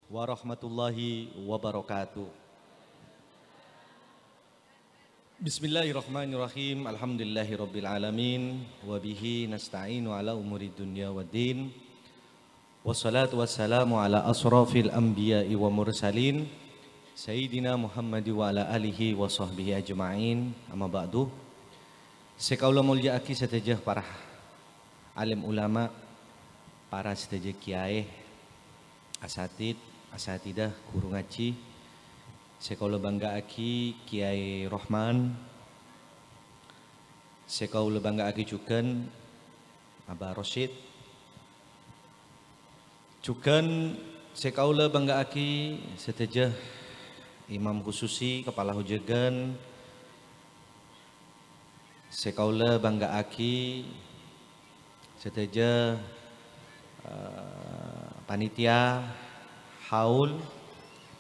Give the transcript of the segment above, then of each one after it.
warahmatullahi wabarakatuh. Bismillahirrahmanirrahim. Alhamdulillahirabbil alamin wa bihi nasta'inu ala umuri dunya waddin. Wassalatu wassalamu ala asrafil anbiya'i wa mursalin Sayyidina Muhammad wa ala alihi wa sahbihi ajma'in. Amma ba'du. Sekaula mulia aki setajah para alim ulama, para setajah kiai, asatid, asatidah, guru ngaji. Sekaula bangga aki Kiai Rohman. Sekaula bangga aki cukan Abah Rosyid. Cukan sekaula bangga aki setejah Imam Khususi Kepala Hujagan. Sekaula bangga aki setejah panitia haul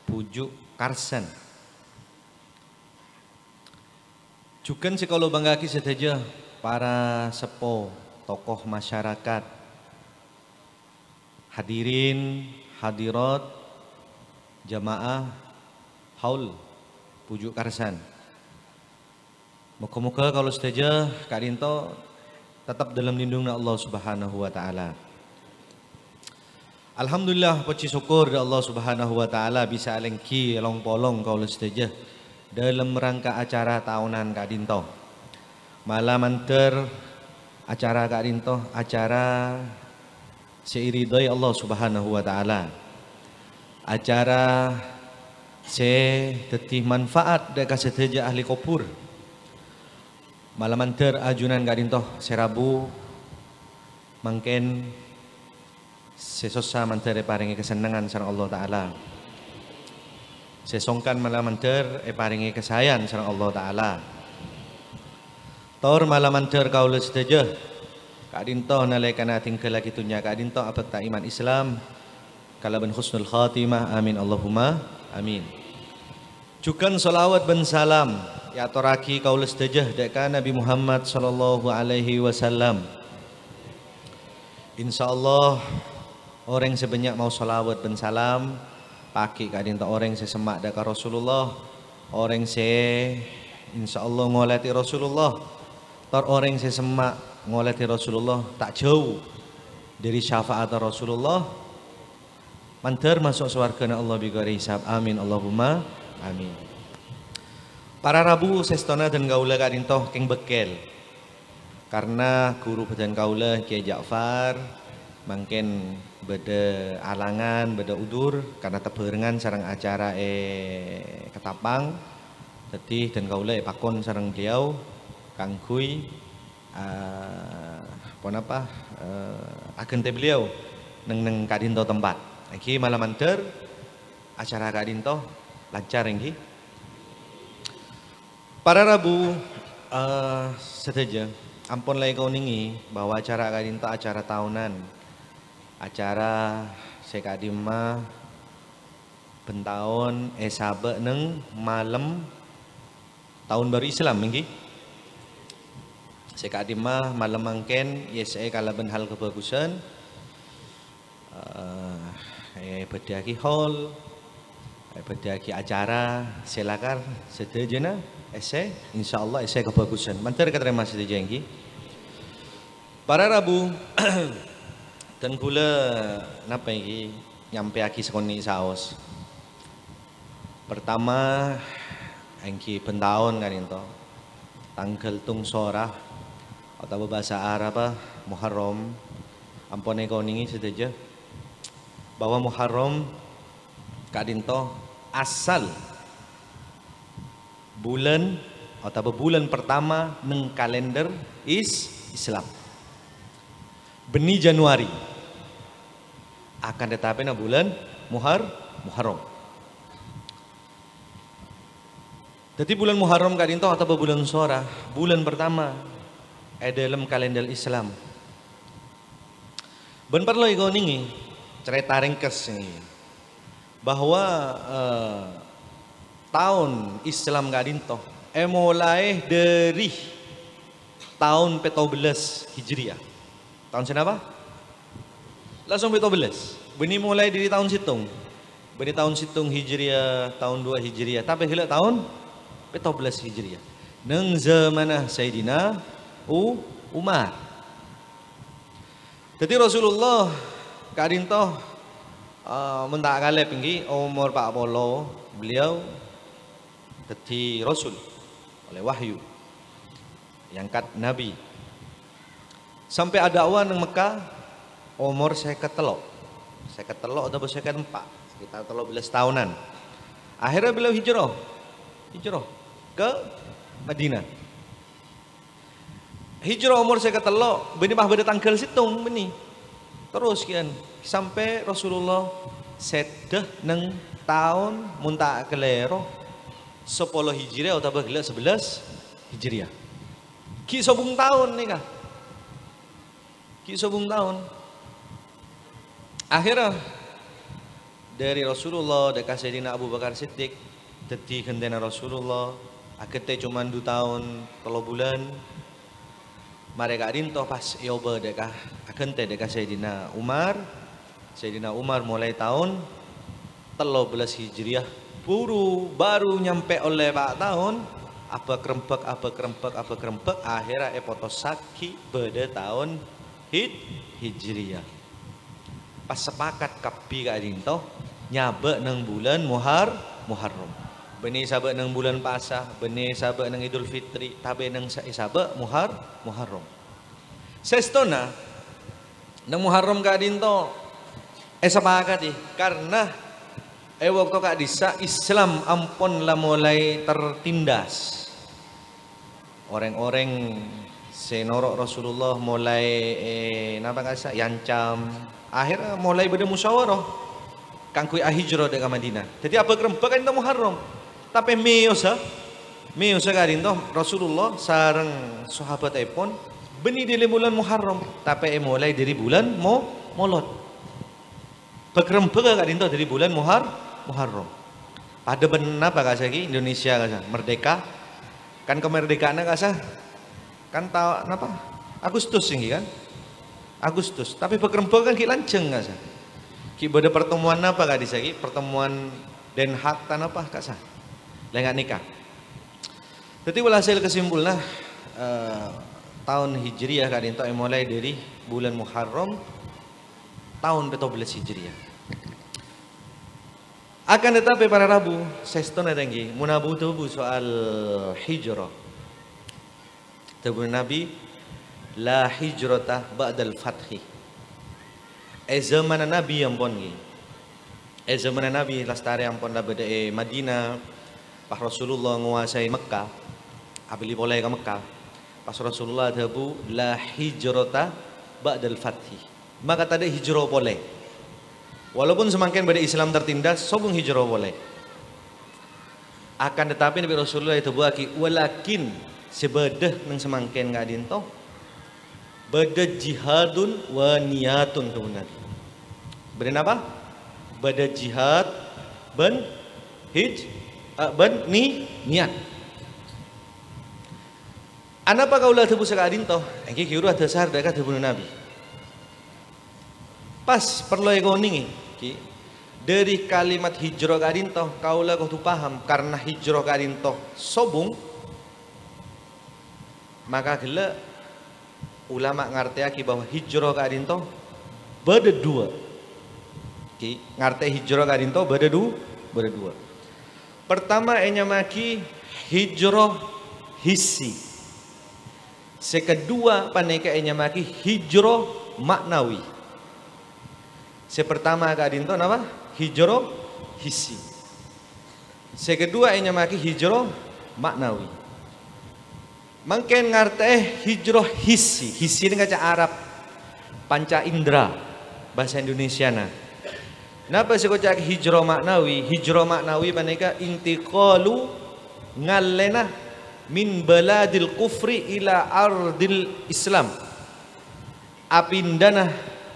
pujuk Karsen. Cukan sekalau bangga ki seteja para sepo, tokoh masyarakat, hadirin, hadirat, jamaah, haul, pujuk Karsen. Muka-muka kalau seteja Kak Dinto tetap dalam lindungnya Allah Subhanahu wa taala. Alhamdulillah puji syukur Allah Subhanahu wa taala bisa alengki long polong kau seteja dalam rangka acara tahunan Kak Dinto. Malam antar acara Kak Dinto, acara seiridai Allah Subhanahu wa taala. Acara se tetih manfaat deka seteja ahli kopur. Malam antar ajunan Kak Dinto serabu mangken sesosa manter paringi kesenangan sareng Allah taala. Sesongkan malam manter paringi kesayan sareng Allah taala. Tor malam manter kaula sedaja Kak Dinto nalekana tingkel lagi tunya Kak Dinto abad ta iman Islam kalaban husnul khatimah amin Allahumma amin. Cukan salawat ben salam ya toraki kaula sedaja deka Nabi Muhammad sallallahu alaihi wasallam. Insyaallah orang sebanyak mau salawat dan salam paki Kak Dinto orang sesemak daka Rasulullah, orang se insyaallah ngolati Rasulullah, tor orang sesemak ngolati Rasulullah tak jauh dari syafaat Rasulullah manter masuk swargana Allah bighairi hisab amin Allahumma amin. Para rabu sestona dan gaula Kak Dinto keng bekel karena guru badan kaula Kiai Ja'far mungkin beda alangan, beda udur karena teberengan sarang acara ketapang tetih dan kaula pakon sarang beliau Kang Kui agente beliau neng Kak Dinto tempat iki malam anter acara Kak Dinto lancar nggih. Para rabu seteja ampun lagi kau ningi bahwa acara Kak Dinto acara tahunan, acara sekadima bentahun sabe neng malam tahun baru Islam nggih. Sekadima malam mangken yese kalaban hal kebagusan bedaki hall bedaki acara silakan sedejana insyaallah kebagusan mantar katerima sedeja nggih. Para rabu dan kula napa iki nyampe aki sekoni saos. Pertama engki pentahun kan itu tanggal tung sorah atau bahasa Arab Muharram ampone kau ningi sedaja bahwa Muharram Kak Dinto asal bulan atau bulan pertama neng kalender Islam benih Januari akan tetapi na bulan Muharram. Jadi bulan Muharram Kak Dinto atau bulan Sorah, bulan pertama dalam kalender Islam. Ben perlu iko ningi cerita ringkes ini bahwa tahun Islam Kak Dinto mulai dari tahun 14 Hijriah. Tahun siapa? Langsung 14. Benih mulai dari tahun situng. Bani tahun situng Hijriah, tahun 2 Hijriah, tapi hila tahun 14 Hijriah. Neng zamanah Sayyidina Umar. Jadi Rasulullah kadintoh mentak kali pinggi umur 40 beliau jadi Rasul oleh wahyu diangkat Nabi sampai ada awan yang Mekah umur saya ketelok atau saya keempat sekitar 13 tahunan. Akhirnya beliau hijrah ke Madinah. Hijrah umur saya ketelok beni bah beda tanggal situng beni terus kian sampai Rasulullah sedah neng tahun muntak kelero 10 Hijriah atau bagila 11 Hijriah. Ki sobung tahun nih kah? Ki sobung tahun. Akhirnya dari Rasulullah dekat Sayyidina Abu Bakar Siddiq jadi gendena Rasulullah akhirnya cuma 2 tahun 3 bulan mereka rintoh pas yoba dekat akhirnya dekat Sayyidina Umar mulai tahun 13 Hijriah baru nyampe oleh Pak tahun apa krempek akhirnya potosaki pada tahun Hijriah. Pas sepakat kapi kak dinto nyabe nang bulan Muharram. Beni sabe nang bulan Pasah, beni sabe nang Idul Fitri, tabe nang sabe Muharram. Sestona nang Muharram kak dinto sepakat karena waktu kak disa Islam ampun lah mulai tertindas. Orang-orang senorok Rasulullah mulai napa kasa yancam. Akhirnya mulai beda musyawarah kangkui hijrah dekat Madinah. Jadi apa kerempek kan itu Muharram. Tapi meosa kadin toh Rasulullah sareng sahabat pun beni di bulan Muharram. Tapi mulai dari bulan Molot. Bekerempek kadin toh dari bulan Muharram. Pada benar apa kasa Indonesia kasa merdeka kan kemerdekaannya kasa kan tahu apa Agustus ini kan Agustus tapi bekerempek kan ki lanceng kasa ki pada pertemuan apa kak disaki pertemuan Den Haag tan apa kasa lengan nikah. Jadi walhasil kesimpulan tahun Hijriah kak dinto mulai dari bulan Muharram tahun 14 Hijriah. Akan tetapi para Rabu, sestona tinggi, munabu tubuh soal hijrah. Tubuh Nabi, la hijrata ba'dal fathi. Zaman Nabi yang pongi. Zaman Nabi lastari yang pon beda Madinah. Pas Rasulullah menguasai Mekah, abili boleh ke Mekah. Pas Rasulullah tubuh la hijrata ba'dal fathi. Maka tadi hijrah boleh. Walaupun semakin pada Islam tertindas, sobung hijrah boleh. Akan tetapi Nabi Rasulullah itu buaki walakin sebedah nang semakin nggak dinto, beda jihadun wa niyatun kemudian. Beda apa? Beda jihad ben niat. Anapa kaulah tebu sekadin toh? Engki kiru ada sahar dekat tebu Nabi. Pas perlu ekoning dari kalimat hijrah kadin toh kaulah kau tu paham karena hijrah kadin toh sobung maka gila ulama ngerti aki bahwa hijrah kadin toh beda dua. Ngerti hijrah kadin toh beda dua. Pertama maki hijrah hissi. Sekedua paneka maki hijrah maknawi. Sepertama kadinto apa? Hijrah hissi. Sekedua maki hijrah maknawi. Mungkin ngerti hijrah hissi. Hissi ini kaca Arab panca indera bahasa Indonesia na. Napa sekocak hijrah maknawi? Hijrah maknawi paneka intiqalu ngallena min baladil kufri ila ardil Islam. Apindana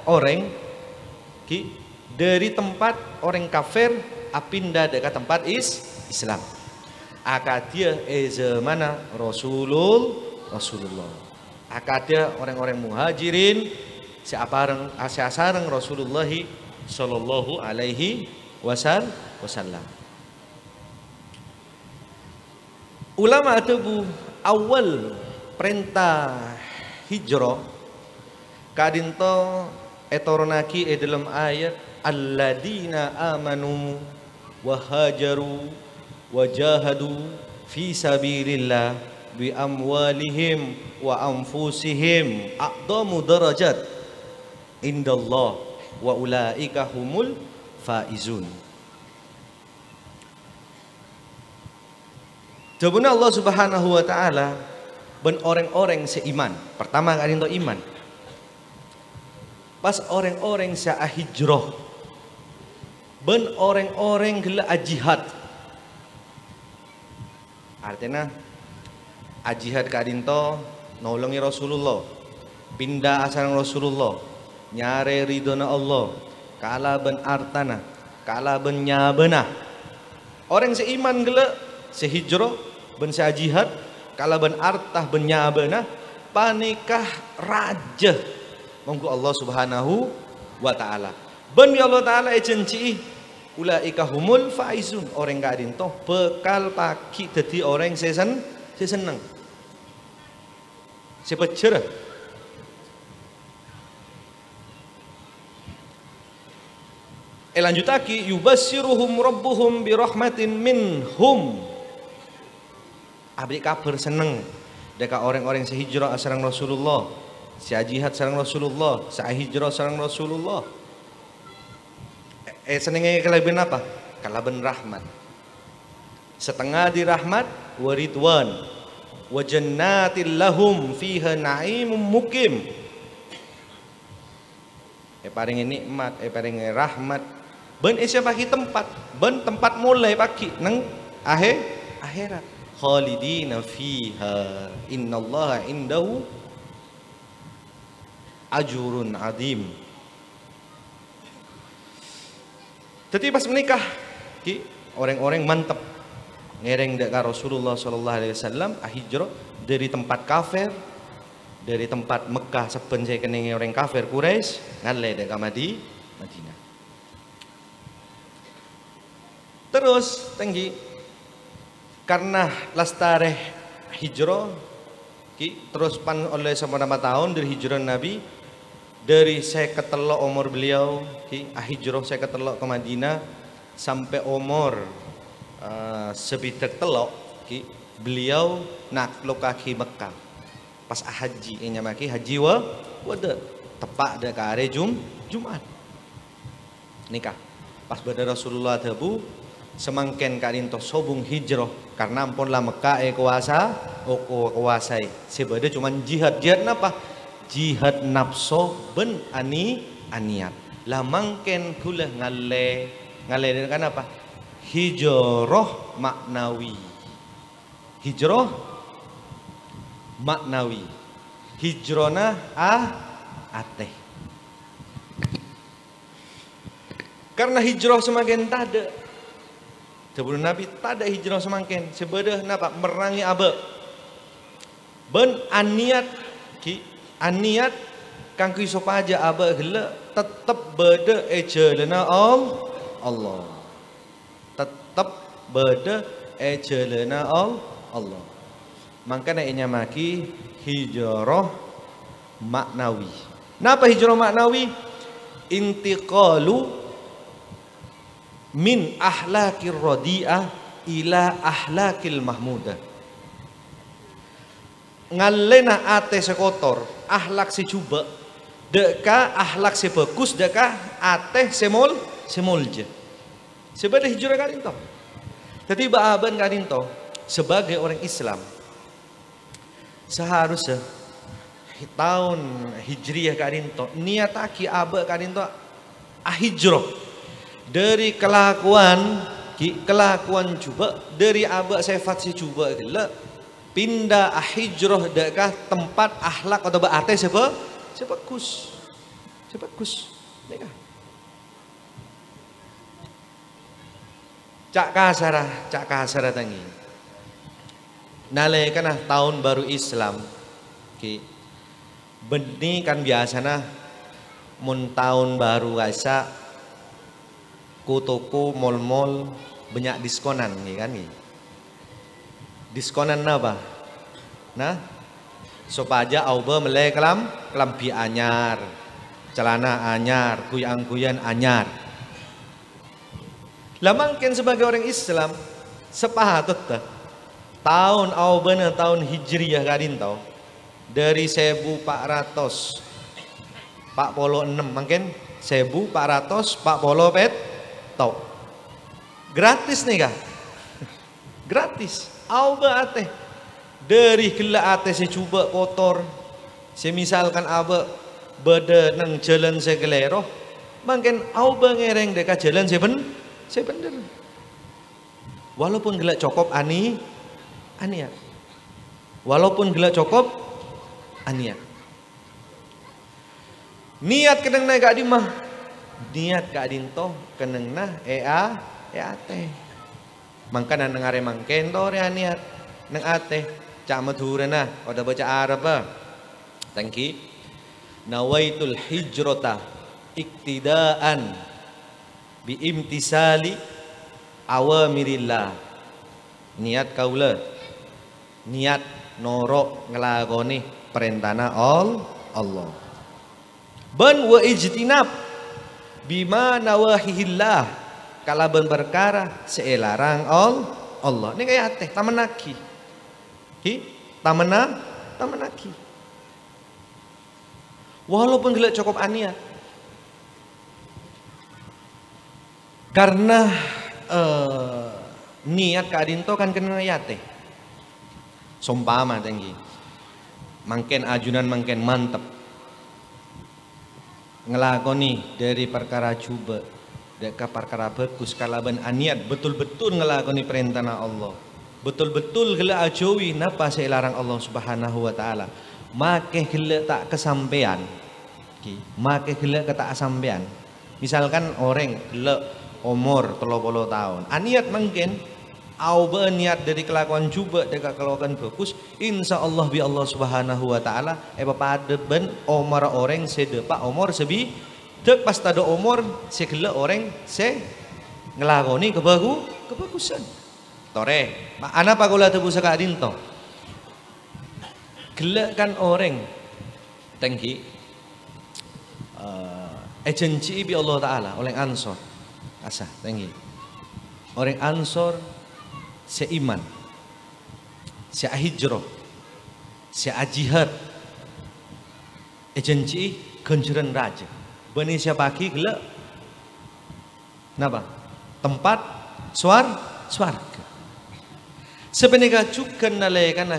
orang dari tempat orang kafir apindah dekat tempat Islam. Akadia mana Rasulullah. Akadia orang-orang muhajirin seasareng Rasulullah sallallahu alaihi wasallam. Ulama tebu awal perintah hijrah kadinto etoronaki dalam ayat alladzina amanu wa hajaru wa jahadu fi sabilillah bi amwalihim wa anfusihim a'dhamu darajat indallah wa ulaika humul faizun. Jabuna Allah Subhanahu wa taala ben orang-orang seiman. Pertama kali itu iman. Pas orang-orang sa hijrah. Ben orang-orang gela jihad. Artinya jihad kadinto nolongi Rasulullah. Pindah asaran Rasulullah. Nyare ridona Allah. Kala ben artana, kala ben nyabena. Orang seiman gela sehijrah ben sa jihad kala ben artah ben nyabena panikah raja monggo Allah Subhanahu wa taala. Ben ya Allah taala ejenci ulaika humul faizun, orang gadin toh bekal pagi dadi orang seneng. Sepecer. Lanjutaki yubassiruhum rabbuhum birahmatin minhum. Abdi kabar seneng deka orang-orang sehijrah sareng Rasulullah, sejihad sareng Rasulullah, sehijrah sareng Rasulullah. Senenge kalaben apa? Kalaben rahmat. Setengah di rahmat wa ridwan wa jannatil lahum fiha naimum mukim. Paring nikmat, paring rahmat. Ben isya pagi tempat, ben tempat mulai pagi nang akhirat. Khalidina fiha innallaha indahu ajurun adim. Jadi pas menikah orang-orang mantep ngereng dekat Rasulullah sallallahu alaihi wasallam hijrah dari tempat kafir, dari tempat Mekah seben saya kenenge orang kafir Quraisy ngale dekat Madinah. Terus tinggi karena lastareh hijrah terus pan oleh sama nama tahun dari hijrah Nabi dari saya ketelok umur beliau hijrah saya ketelok ke Madinah sampai umur sebidak telok beliau nak lokaki Mekah pas haji nyamaki haji wada tepak ada ke hari Jumat nikah pas pada Rasulullah tabu semangken kadinto sobung hijrah karena ampun lah Mekah kuasai sebada cuman jihad napa jihad nafsu ben aniat lah mangken pula ngale kan apa hijrah maknawi hijrona ateh karena hijrah semakin tada sebelum Nabi tak ada hijrah semangkin sebedah napa merangi abe ben aniat kang ki sopaja abe gela tetep beda ejelena Allah tetep beda ejelena Allah makanya inya maki hijrah maknawi. Napa hijrah maknawi? Intiqalu min ahlakir radi'ah ila ahlakil mahmudah. Ngalena ate sekotor, ahlak si cuba, deka ahlak si bagus, deka ate semolje. Sebagai hijrah kalinto. Jadi baaban kalinto sebagai orang Islam seharusnya tahun hijriyah kalinto niataki aba kalinto hijrah dari kelakuan coba dari abak sifat si coba gila pindah hijrah dekah tempat akhlak atau baate sebagus dekah cak kasara tangi nale kana tahun baru Islam beni kan biasana mun tahun baru kasa ku toko mall-mall banyak diskonan nih kan nih. Diskonan apa? Nah, supaya auba melai kelampi anyar, celana anyar, kuyang-kuyan anyar. Lah mungkin sebagai orang Islam sepatut tahun auba tahun Hijriyah kadin tau dari 1446 mungkin 1440 tau. Gratis nih kah? Gratis. Auba ate dari gila ate saya coba kotor. Saya misalkan aba beda nang jalan saya kelero, mungkin auba ngereng dekat jalan saya bener. Walaupun gila cokop ania. Walaupun gila cokop ania. Niat keneng na gak di mah. Niat gak dinto keneng na ate. Mangka nang are mangken to re niat nang ate cak madhura na oda baca Arab ba. Tangki nawaitul hijrata iktidaan bi imtisali awamirillah. Niat kaula niat norok ngelakoni perintahna Allah. Ban wa ijtinab bima nawahihillah. Kalaban berkara seelarang Allah. Ini kayak teh tamanaki. Tamanaki. Walaupun gila cukup ania. Karena niat kadinto kan kena yate. Sompama tinggi. Mangken ajunan mangken mantep. Ngelakoni dari perkara coba deka perkara bagus kalaban aniat betul-betul ngelakoni perintah Allah, betul-betul gela ajowi napa saya larang Allah Subhanahu wa taala, make gela tak kesampean make gela tak kesampean. Misalkan orang gela umur 30 tahun aniat mungkin au niat dari kelakuan coba deka kelakuan bagus, insya Allah bi Allah Subhanahu wa taala pada ben umur orang sedepa umur sebi dek pas tada umur segala orang se ngelakoni kebagusan. Tore, ana pagola tebu sakadin to. Gelak kan orang tengki agensi bi Allah taala oleh Ansor. Asa tengki. Orang Ansor seiman, sehijrah, sejihad. Agensi ganjaran raja. Bani siapa ki gelak napa tempat swarga sebenarnya juga nale kan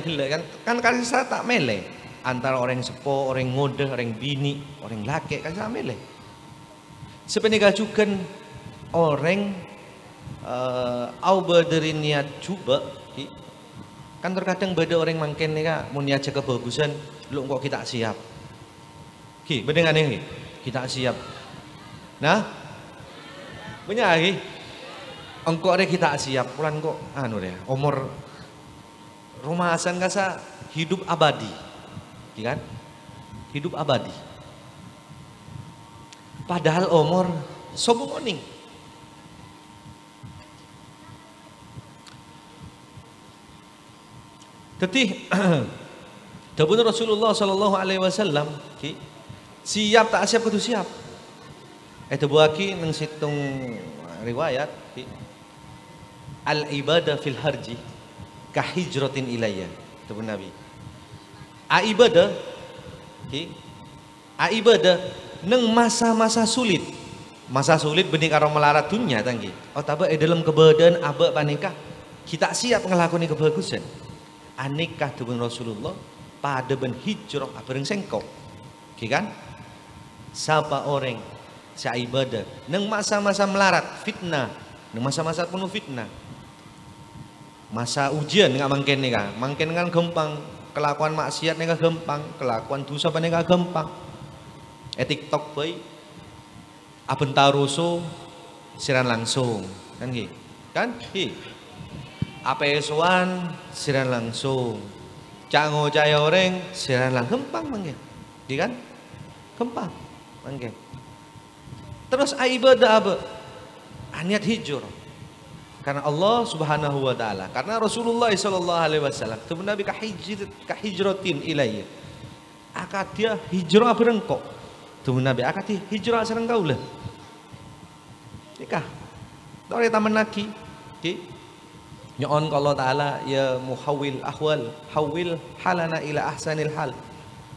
kasih saya tak mele antara orang sepo orang ngode orang bini orang laki kasih saya mele sebenarnya juga orang au berdiri niat coba kan terkadang beda orang mungkin nih mau niat jaga kebagusan lu kok kita siap bedengan ini kita siap. Nah, banyak lagi. Engkau ada kita siap. Pulan kok, anu deh. Umur rumahan kasa hidup abadi, kan? Hidup abadi. Padahal umur sobung oning. Tetih, dapun Rasulullah Sallallahu Alaihi Wasallam. Siap tak siap kudu siap. Itu buaki nang situng riwayat al ibadah fil harji kahijratin ilayya. Itu pun Nabi. A ibadah nang masa-masa sulit. Masa sulit benih karo melarat dunia tanggi. Oh taba dalam kebadan aba panikah kita siap ngelakoni kebagusan. Anikah dengan Rasulullah pada ben hijrah abareng sengkok. Kan? Siapa orang sa ibadah nang masa-masa melarat fitnah, nang masa-masa penuh fitnah. Masa ujian nggak mungkin nih kan? Mungkin kan gampang kelakuan maksiat nih gampang, kelakuan dosa nih gampang. TikTok boy, abentaruso siran langsung kan gitu kan? Apa esuan siran langsung, cango caya orang siran langsung gampang mungkin, kan? Gampang. Okay. Terus ibadah apa? niat hijrah. Karena Allah Subhanahu wa taala, karena Rasulullah sallallahu alaihi wasallam temen Nabi kahijratin ilayya. Akad dia hijrah berengkok. Temen Nabi akad hijrah sareng kaula. Nikah. Dore taman lagi. Ki. Nyon Allah taala ya muhawwil ahwal, hawil halana ila ahsanil hal.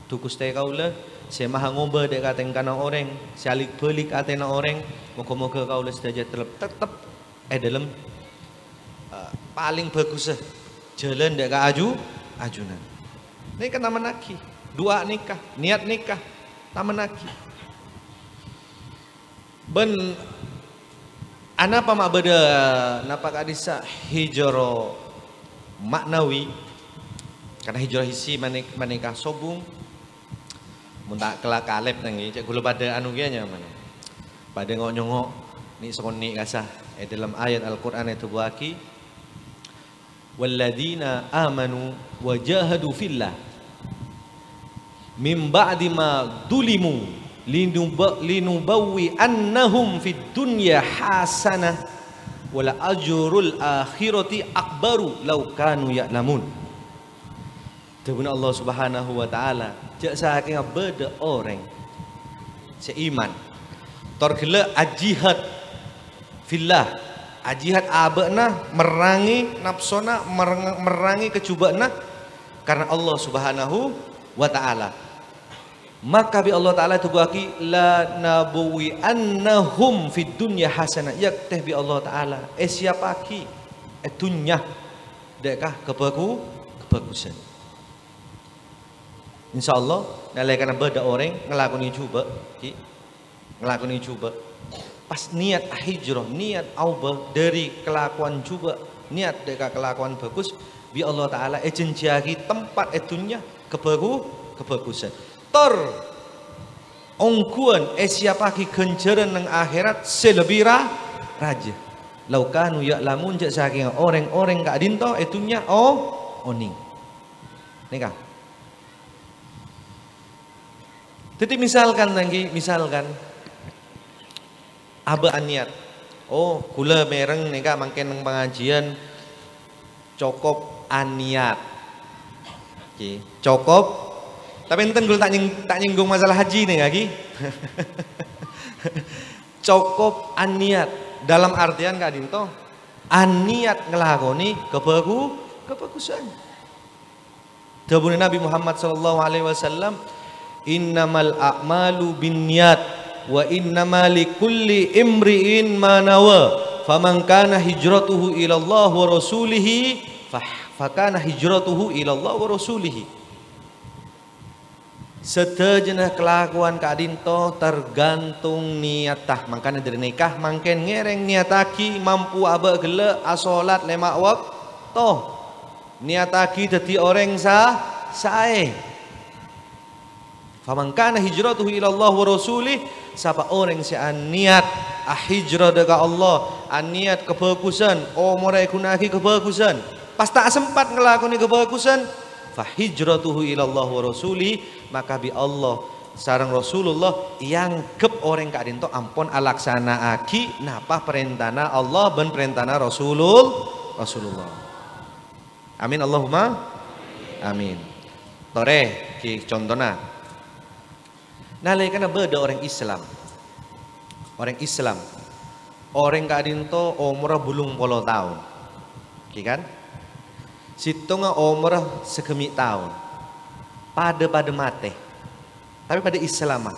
Tu Gusti kaula saya maha ngombe dek kateng kana orang, salik balik atena orang, moga-moga kaula sedaya tetep dalam paling bagus jalan dek ka ajunan. Ini kan taman lagi, dua nikah, niat nikah, taman lagi. Ben anapa mak beda napa kadisa hijrah maknawi karena hijrah hisi manikah sobung mun tak kelak kalep nangi cek kula pada anu kianya mana pada ngok-nyongok ni soni kasah dalam ayat Al-Qur'an itu buaki walladzina amanu wajahadu fillah min ba'di ma dulimu linubawwi annahum fid dunya hasanah wala ajrul akhirati akbaru law kanu ya'lamun. Dawuh Allah Subhanahu wa taala, jak saking beda orang seiman torgele ajihad fillah, ajihad abana merangi nafsona merangi kecubana karena Allah Subhanahu wa taala. Maka bi Allah taala itu bagi la nabuwi annahum fid dunya hasanah, yakteh bi Allah taala siapaki dunya dekah kebagusan. Insyaallah nalaikan beda orang ngelakoni coba ngelakoni coba pas niat hijrah, niat aubah dari kelakuan coba, niat deka kelakuan bagus bi Allah taala jenjagi tempat dunya kebagusan tor ongkuan siapaki genjeran nang akhirat selebih raja laukanu ya'lamun jak saking orang-orang gak dinto dunya oning nikah. Jadi misalkan aba niat, kula mereng nika mangken nang pengajian cokop aniat, cokop. Tapi enten kula tak nyinggung masalah haji nih lagi. Cokop aniat dalam artian kak dinto, aniat ngelakoni kebagusan. Dawuh Nabi Muhammad sallallahu alaihi wasallam, innamal a'malu binniyat wa innamal likulli imri'in ma nawa faman kana hijratuhu ila Allah wa rasulih fakana hijratuhu ila Allah wa rasulih. Sedejana kelakuan kadinto tergantung niatah, makanya dari nikah mangken ngereng niataki mampu aba gele asolat lemak waktu niataki dadi orang sae. Faman kana hijratuhu ila Allah wa rasulih, siapa orang yang niat hijrah dekat Allah, niat kebagusan, morai kunaki kebagusan, pas tak sempat ngelakoni kebagusan, fa hijratuhu ila Allah wa rasulih, maka bi Allah sareng Rasulullah yang kep orang kadinto ampun alaksana aki napa perintahna Allah ben perintahna Rasulullah. Amin Allahumma amin. Tore ki contohna nalaikan beda orang Islam orang kadinto umur belum 10 tahun kan situnga umur sekemi tahun pada mate tapi pada Islam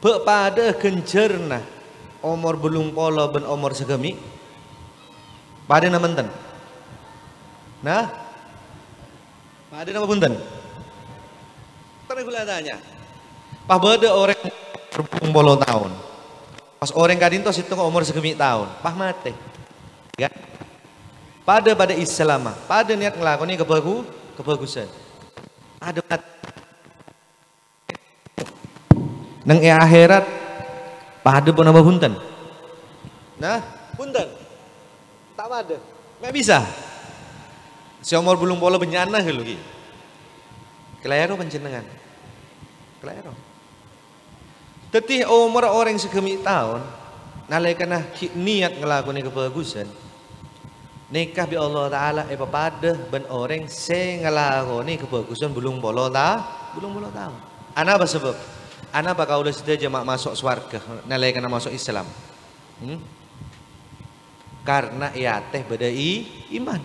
pada genjerna umur belum polo ben umur segemi pada namenten pada nama punten tadi gula tanya pas beda orang berpuluh tahun, pas orang kadinto situ umur segemi tahun, pas mati, kan? Pada Islam, pada niat ngelakoni kebagusan, ada nang akhirat, pada pun nama punten, punten, tak ada, nggak bisa, si umur belum bola benyana gitu, kelihatan penjenengan, kelihatan. Tetih umur orang segemi tahun nalaikanah niat ngelakoni kebagusan nikah bi Allah Ta'ala pada ben orang se ngelakoni kebagusan belum bolo tahun. Ana apa sebab? Ana apa kau sudah jemaah masuk swarga nalaikanah masuk Islam? Karena ia teh beda iman.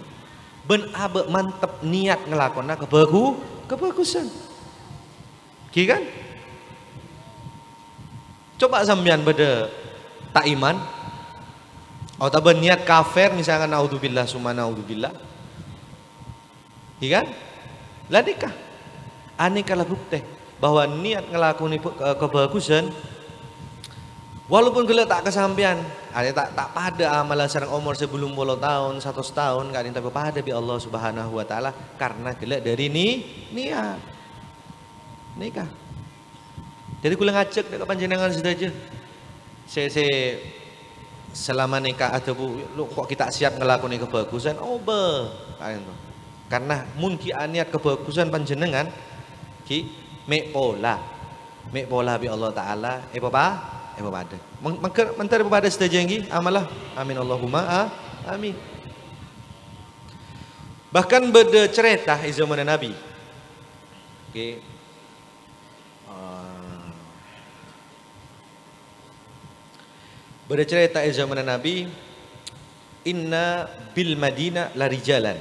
Ben abe mantep niat ngelakona kebagusan. Ki kan? Coba sampean beda tak iman. Atau tak berniat kafir misalkan naudzubillah summa naudzubillah. Ki kan? Lah nikah. Ane kala bukti bahwa niat ngelakoni kebagusan walaupun gila tak kesampian, ada tak pada amalan sareng umur sebelum 10 tahun, 100 tahun, gak ada yang tak pada bi Allah Subhanahu wa taala karena gila dari niat. Nikah. Jadi kula ngajak dekat panjenengan saja. Saya selama nikah atau bu, lu kok kita siap ngelakoni kebagusan? Oh karena mungkin niat kebagusan panjenengan ki mek pola bi Allah taala pada. Mentar pada sedajengi amalah. Amin Allahumma amin. Bahkan beda cerita zaman Nabi. Okay. Beda cerita zaman Nabi. Inna bil Madinah la rijalan.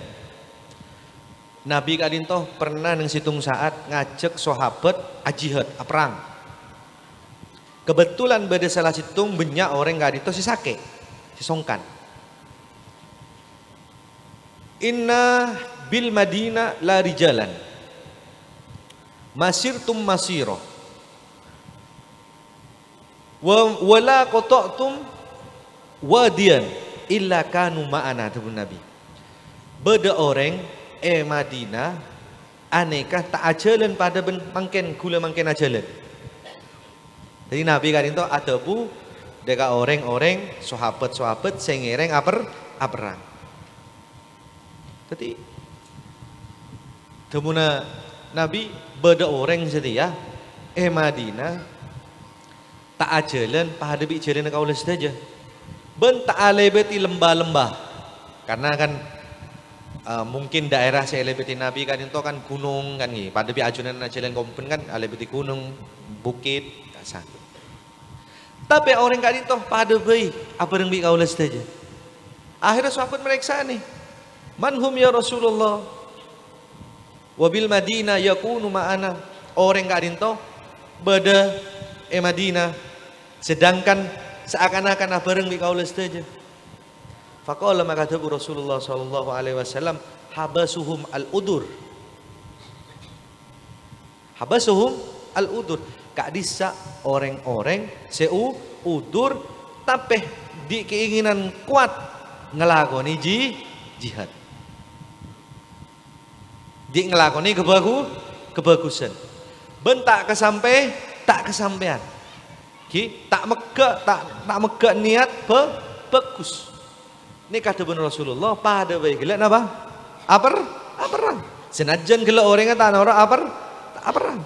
Nabi kadintoh pernah nang situng saat ngajak sahabat jihad perang. Kebetulan pada salah situng banyak orang kadintoh si sake, si songkan. Inna bil Madinah la rijalan. Masirtum masiro. Wala qata'tum wadiyan illa kanu ma'ana tu Nabi. Beda orang Madinah aneka tak ajalan pada mangken gula mangken ajalan. Jadi Nabi kan itu ada bu deka orang-orang sahabat-sahabat sengereng aperang. Jadi temuna Nabi beda orang setia Madinah tak ajalan pada bi jalan kau les saja. Ben tak alebeti lembah-lembah karena kan mungkin daerah selebeti Nabi kan itu kan gunung kan nih. Pada bi ajunan jalan kompen kan alebeti gunung, bukit, kasar. Tapi orang kan itu pada bayi apa yang bi kau les saja. Akhirnya sahabat mereka nih. Manhum ya Rasulullah. Wabil Madinah yakunu ma'ana. Orang kan itu beda Madinah. Sedangkan seakan-akan apa yang bi kau les saja. Faqala maka kata Rasulullah sallallahu alaihi wasallam habasuhum al-udur. Habasuhum al-udur. Kak disa orang-orang seu udur tapi di keinginan kuat ngelakoni jihad. Di ngelakoni kebagusan. Bentak tak kesampean. Ki tak megak niat bagus. Ini kata benar Rasulullah pada baik gila napa? Aperang. Senajan gila orang kata orang aperang.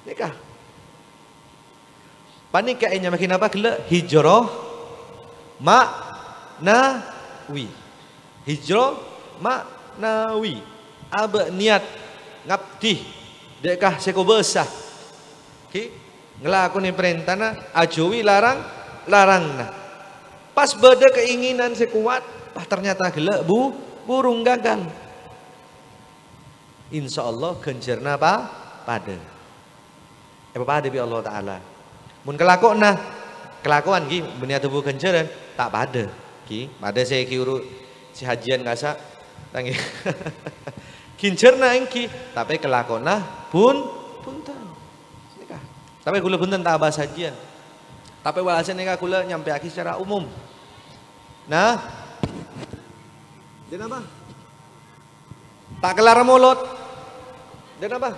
Nikah. Panikainya makin apa gila hijrah maknawi. Hijrah maknawi. Aba niat ngabdi dekah seko besah. Ki ngelakoni perintahna ajowi larangna. Pas beda keinginan sekuat, ternyata gelak burung gagal. Insya Allah genjerna pada bi Allah Ta'ala. Mun kelakuan ki benia tubuh genjeran tak pada ki. Pada saya kiuru si hajian ngasa tangi. Genjerna engki tapi kelakona punten. Nikah. Tapi kula punten tak bahas hajian. Tapi walhasil nikah kula nyampe aki secara umum. Nah, dan apa? Tak kelar mulut. Dan apa?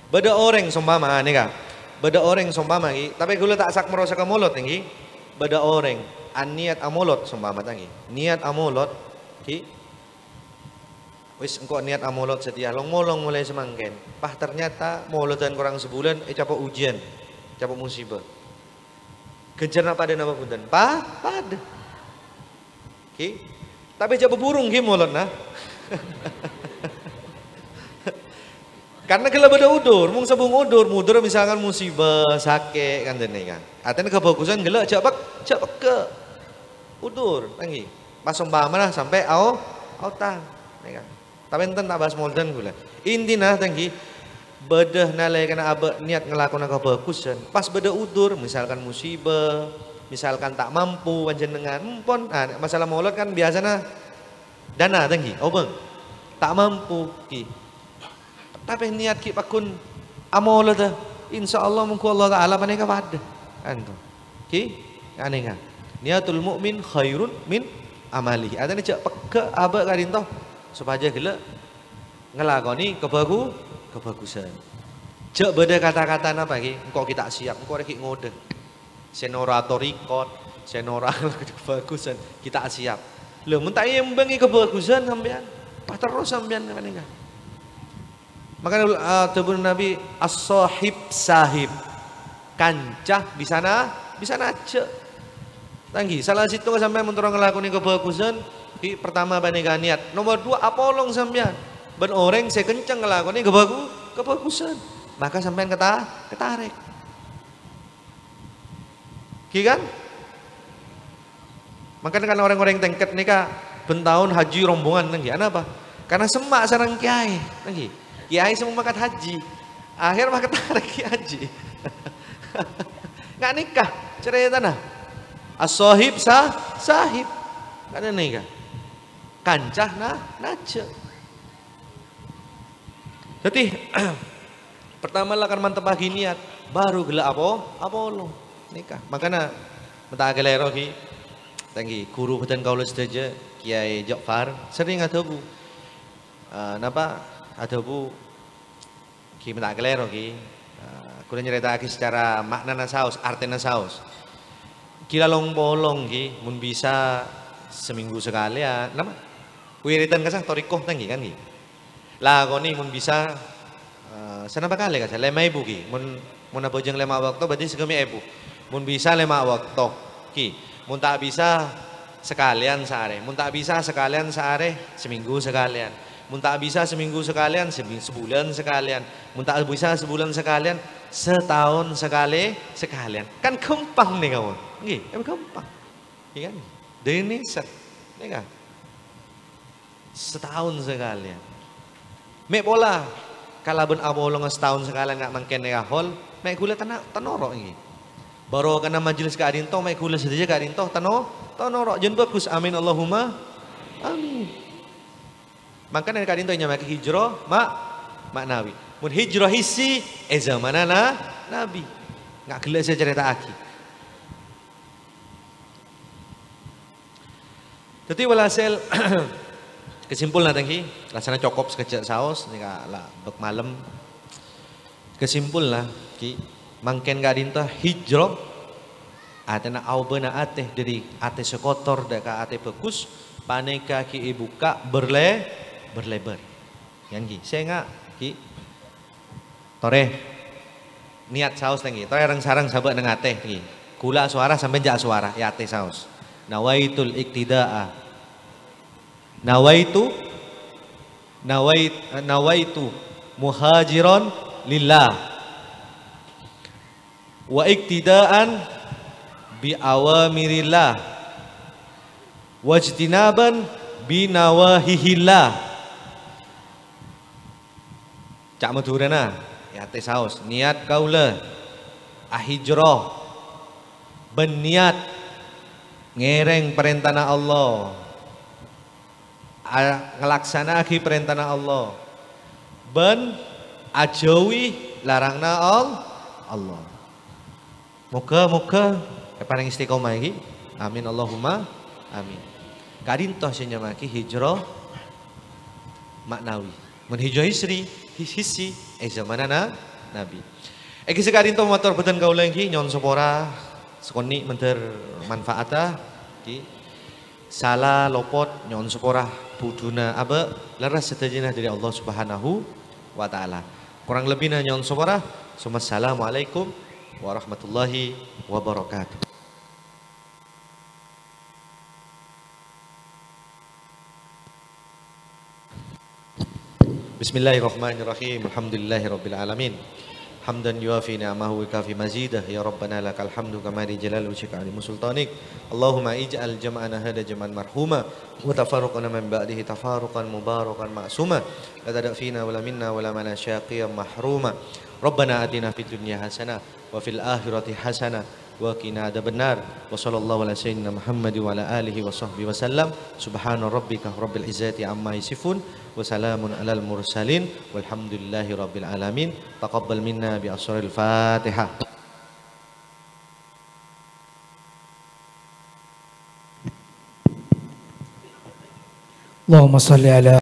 Beda orang sombama nikah. Beda orang sombama ki. Tapi kula tak sak merosa ke mulut ki. Beda orang niat amulot sombama tangi. Niat amulot ki. Wis engko niat amulot setia long-molong mulai semangken. Ternyata mulutan kurang sebulan capok ujian, capok musibah. Gencerna pada nama punten. Pada. Ki. Tapi coba burung ki molot nah. Karena kalau beda udur, mung sabung udur misalkan musibah, sakit kan dene kan. Artinya kebagusan gelo cepak ke udur, tanggi. Pas umpama lah sampai tang, ya kan. Tapi enten tak bahas molden gula. Intina tanggi bedah nalai kena abe niat ngelakukan kebagusan. Pas beda udur, misalkan musibah, misalkan tak mampu panjenengan, pun masalah molot kan biasanya dana tanggi, bang, tak mampu ki. Tapi niat ki pakun amol dah. Insyaallah mungku Allah taala paneka pada. Anto. Ki aneh kan. Niatul mukmin khairun min amali. Adane cek peke aba kadinto supaya gila ngelakoni kebagusan. Cek beda kata-kata apa ki? Engkau kita siap, engkau rek ngode. Senora atau record, senora kebagusan kita siap. Lho mun tak embengi kebagusan sampean. Pas terus sampean paneka. Makanya tebun Nabi as-sahib sahib kancah bisa nace tanggi salah situ sampai menturun ngelakoni kebagusan di pertama bandingkan niat nomor 2 apolong sampean ben orang saya kencang ngelakoni kebagusan maka sampean ketarik kan makanya kan orang-orang tengket nikah ben tahun haji rombongan tanggi apa karena semak sarang kiai tanggi kiai semua makan haji, akhir makan tarik haji, nggak nikah cerita nah, as-sahib sahib, nggak ada nikah, kancah nace. Jadi pertama lah kan mantep pagi niat, baru gila apa lo nikah, makanya mentah gelero ki, tanggi guru beten kaulah saja Kiai Jokfar sering ada bu, napa? Ada bu, kita tak kelero ki, kuda nyerita ki secara makna nasaus, arti nasaus. Kira long bolong ki, mun bisa seminggu sekali ya, nama? Wiritan kasah torikoh tanggi kan ki. Lah koni mun bisa, senapa kali kasah, 5 ibu ki, mun abojeng 5 waktu berarti segemi ibu. Mun bisa 5 waktu ki, mun tak bisa sekalian sehari, mun tak bisa sekalian sehari, seminggu sekalian. Mun tak bisa seminggu sekalian, sebulan sekalian. Mun tak bisa sebulan sekalian, setahun sekalian. Kan gampang nih kawan. Nggih, gampang. Iya kan? Dene set. Nih kan? Setahun sekalian. Mek bola. Kalaben abolong setahun sekalian nggak mangken hol, mek gula tanoro ini. Baru kena majelis kadinto, mek gula saja kadinto tanoro. Jen bagus. Amin Allahumma. Amin. Makanya kadin tuh nyamake hijrah maknawi. Mun hijrah hisi zamanana Nabi. Nggak gila saya cerita aki. Jadi walhasil kesimpulan tangki, rasanya cokop sekejap saus nika lah bek malam. Kesimpul lah ki mangken kadin tuh hijrah atena aubena ateh dari ateh sekotor deka ateh bagus paneka ki ibuka berlebar. Yang ki, saya nggak ki. Tore niat saus lagi. Tore sarang sahabat neng ateh ki. Kula suara sampai jak suara ya ateh saus. Nawaitul iktida'a. Nawaitu muhajiron lillah. Wa iktidaan bi awamirillah. Wajtinaban bi nawahihillah. Cak madurana ya teh saus niat kaula ahijroh berniat ngereng perintahna Allah ngelaksana aki perintahna Allah ben ajawi larangna Allah moga paling istiqomah iki amin Allahumma amin kadintoh senyamaki hijrah maknawi mun hijrah hisi zamanana Nabi. Eki sekadin to motor beten kaula iki nyon sepora sekoni menter manfaata ki salah lopot nyon sepora buduna aba leres sedejana dari Allah Subhanahu wa taala. Kurang lebihna nyon sepora. Assalamualaikum warahmatullahi wabarakatuh. Bismillahirrahmanirrahim. Alhamdulillahirabbil alamin. Hamdan yuafi ni'amahu wa kafi mazidah. Ya Rabbana lakal hamdu kama di jalal wajhika alimu sultanik. Allahumma ij'al jam'ana hada jam'an marhuma wa tafarruqana min ba'dihi tafarruqan mubarakan ma'suma. La tada' fina wala minna wala mana syaqiyan mahruma. Rabbana atina fid dunya hasanah wa fil akhirati hasanah wa qina adzabannar. Wa sallallahu ala sayyidina Muhammad wa ala alihi wa sahbihi wasallam. Subhana rabbika rabbil izzati amma yasifun wa salamun alal mursalin walhamdulillahi rabbil alamin. Taqabbal minna bi asraril Fatihah. Allahumma salli ala